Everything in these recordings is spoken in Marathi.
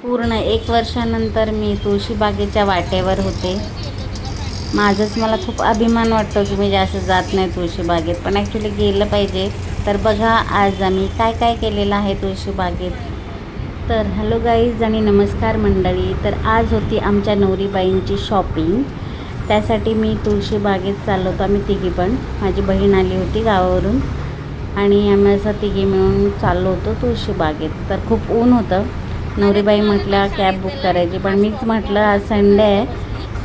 पूर्ण 1 वर्षानंतर मी तुळशीबागेच्या वाटेवर होते. माझंच मला खूप अभिमान वाटतो की मी जास्त जात नाही तुळशीबागेत, पण ॲक्च्युली गेलं पाहिजे. तर बघा आज आम्ही काय काय केलेलं आहे तुळशीबागेत. तर हॅलो गाईज आणि नमस्कार मंडळी. तर आज होती आमच्या नवरीबाईंची शॉपिंग. त्यासाठी मी तुळशीबागेत चाललो होतो. आम्ही तिघी पण, माझी बहीण आली होती गावावरून आणि आम्ही असं तिघी मिळून चाललो होतो तुळशीबागेत. तर खूप ऊन होतं. नवरीबाई म्हटल्या कॅब बुक करायची, पण मीच म्हटलं आज संडे आहे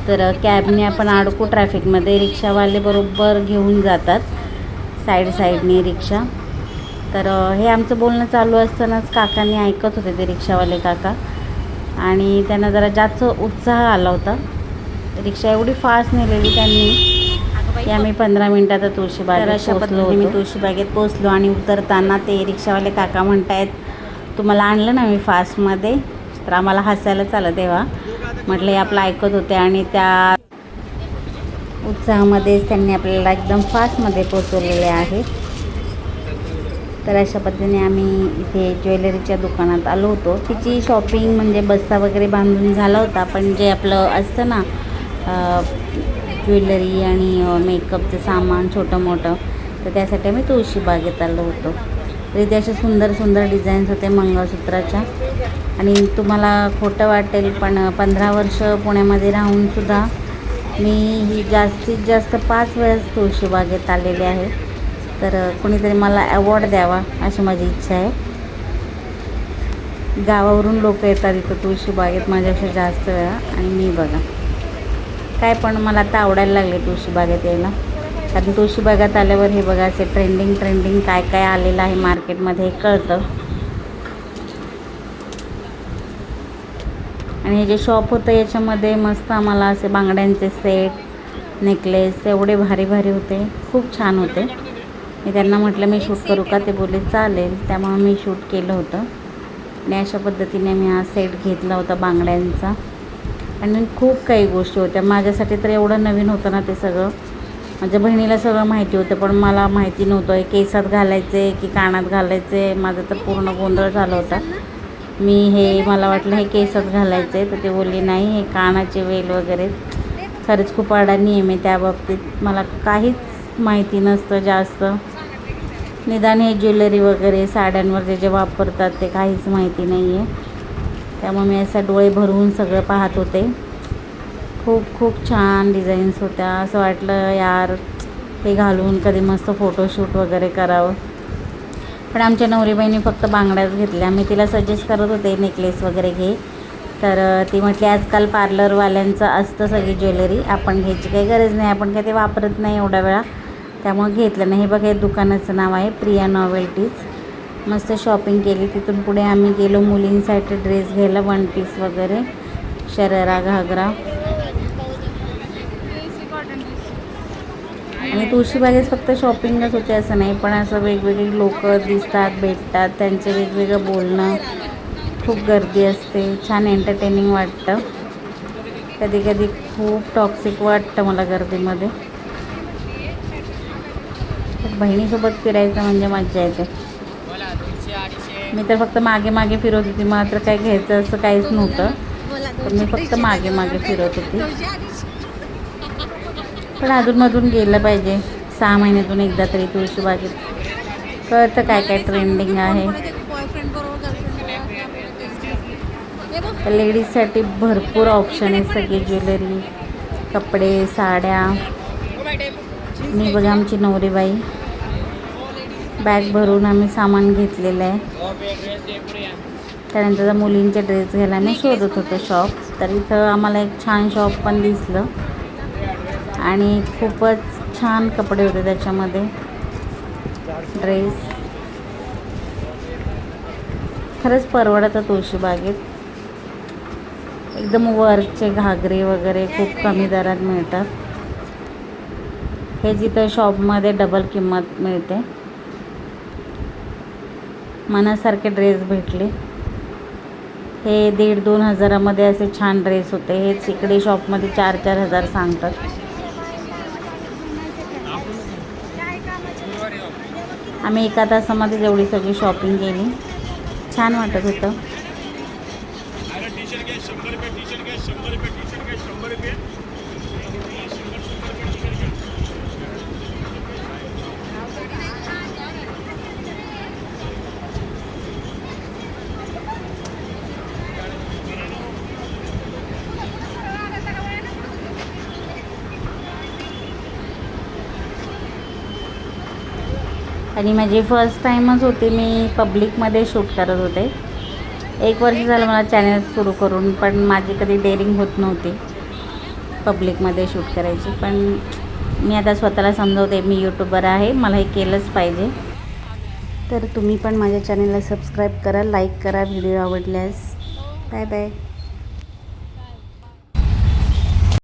तर कॅबने आपण अडकू ट्रॅफिकमध्ये. रिक्षावाले बरोबर घेऊन जातात साईडने रिक्षा. तर हे आमचं बोलणं चालू असतानाच काकांनी ऐकत होते, ते रिक्षावाले काका, आणि त्यांना जरा जास्त उत्साह आला होता. रिक्षा एवढी फास्ट नेलेली त्यांनी की आम्ही 15 मिनटात तुळशीबागेत पोहोचलो होतो. मी तुळशीबागेत पोहोचलो आणि उतरताना ते रिक्षावाले काका म्हणतायत, तुम्हाला आणलं ना मी फास्टमध्ये. तर आम्हाला हसायलाच आलं तेव्हा. म्हटलं हे आपलं ऐकत होते आणि त्या उत्साहामध्येच त्यांनी आपल्याला एकदम फास्टमध्ये पोचवलेले आहे. तर अशा पद्धतीने आम्ही इथे ज्वेलरीच्या दुकानात आलो होतो. तिची शॉपिंग म्हणजे बस्ता वगैरे बांधून झाला होता, पण जे आपलं असतं ना ज्वेलरी आणि मेकअपचं सामान छोटं मोठं, तर त्यासाठी आम्ही तुळशीबागेत आलो होतो. तर इथे असे सुंदर सुंदर डिझाईन्स होते मंगळसूत्राच्या. आणि तुम्हाला खोटं वाटेल पण 15 वर्ष पुण्यामध्ये राहूनसुद्धा मी ही जास्तीत जास्त 5 वेळेस तुळशीबागेत आलेले आहे. तर कोणीतरी मला अवॉर्ड द्यावा अशी माझी इच्छा आहे. गावावरून लोक येतात इथं तुळशीबागेत माझ्यापेक्षा जास्त वेळा, आणि मी बघा काय, पण मला आता आवडायला लागले तुळशीबागेत यायला. कारण तुळशीबागेत आल्यावर हे बघा असे ट्रेंडिंग काय काय आलेलं आहे मार्केटमध्ये हे कळतं. आणि हे जे शॉप होतं याच्यामध्ये मस्त आम्हाला असे बांगड्यांचे सेट, नेकलेस एवढे भारी भारी होते, खूप छान होते. मी त्यांना म्हटलं मी शूट करू का, ते बोलले चालेल. त्यामुळे मी शूट केलं होतं. आणि अशा पद्धतीने मी हा सेट घेतला होता बांगड्यांचा. आणि खूप काही गोष्टी होत्या. माझ्यासाठी तर एवढं नवीन होतं ना ते सगळं. माझ्या बहिणीला सगळं माहिती होतं, पण मला माहिती नव्हतं हे केसात घालायचे की कानात घालायचे. माझं तर पूर्ण गोंधळ झाला होता. मला वाटलं हे केसात घालायचे, तर ते बोलली नाही हे कानाचे वेल वगैरे. खरंच खूप अडाणी आहे मी त्या बाबतीत. मला काहीच माहिती नसतं जास्त. निदान हे ज्वेलरी वगैरे साड्यांवर जे वापरतात ते काहीच माहिती नाही आहे. त्यामुळे मी असं डोळे भरून सगळं पाहत होते. खूप छान डिझाईन्स होत्या. असं वाटलं यार हे घालून कधी मस्त फोटोशूट वगैरे करावं. पण आमच्या नवरीबाईंनी फक्त बांगड्याच घेतल्या. मी तिला सजेस्ट करत होते नेकलेस वगैरे घे, तर ती म्हटली आजकाल पार्लरवाल्यांचं असतं सगळी ज्वेलरी, आपण घ्यायची काही गरज नाही, आपण काही ते वापरत नाही एवढ्या वेळा, त्यामुळे घेतलं नाही. हे बघा हे दुकानाचं नाव आहे प्रिया नॉवेल्टीज. मस्त शॉपिंग केली. तिथून पुढे आम्ही गेलो मुलींसाठी ड्रेस घ्यायला, 1 पीस वगैरे, शरारा घागरा. आणि तुळशीबागेत फक्त शॉपिंगच होते असं नाही, पण असं वेगवेगळे लोक दिसतात, भेटतात, त्यांचं वेगवेगळं बोलणं, खूप गर्दी असते, छान एंटरटेनिंग वाटतं. कधी कधी खूप टॉक्सिक वाटतं मला गर्दीमध्ये. बहिणीसोबत फिरायचं म्हणजे मजा येते. मी तर फक्त मागे फिरत होती. मला तर काय घ्यायचं असं काहीच नव्हतं, तर मी फक्त मागे फिरत होती. पण अधूनमधून गेलं पाहिजे, 6 महिन्यातून एकदा तरी तुळशीबागेत. कळतं काय काय ट्रेंडिंग आहे. तर लेडीजसाठी भरपूर ऑप्शन आहे, सगळे ज्वेलरी, कपडे, साड्या. मी बघा आमची नवरीबाई बॅग भरून आम्ही सामान घेतलेलं आहे. त्यानंतर मुलींचे ड्रेस घ्यायला मी शोधत होतो शॉप. तर इथं आम्हाला एक छान शॉप पण दिसलं आणि खूपच छान कपडे होते त्याच्यामध्ये, ड्रेस. खरंच परवडतं तुळशीबागेत. एकदम वर्कचे घागरे वगैरे खूप कमी दरात मिळतात. हे जिथं शॉपमध्ये डबल किंमत मिळते. मनासारखे ड्रेस भेटले. हे 1,500-2 हजारामध्ये असे छान ड्रेस होते. हेच इकडे शॉपमध्ये 4-4 हजार सांगतात. आम्ही एका तासामध्ये एवढी सगळी शॉपिंग केली. छान वाटत होतं. आणि माझी फर्स्ट टाईमच होती, मी पब्लिकमध्ये शूट करत होते. 1 वर्ष झालं मला चॅनल सुरू करून, पण माझी कधी डेअरिंग होत नव्हती पब्लिकमध्ये शूट करायची. पण मी आता स्वतःला समजवते, मी यूट्यूबर आहे, मला हे केलंच पाहिजे. तर तुम्ही पण माझ्या चॅनलला सबस्क्राईब करा, लाईक करा व्हिडिओ आवडल्यास. Bye bye.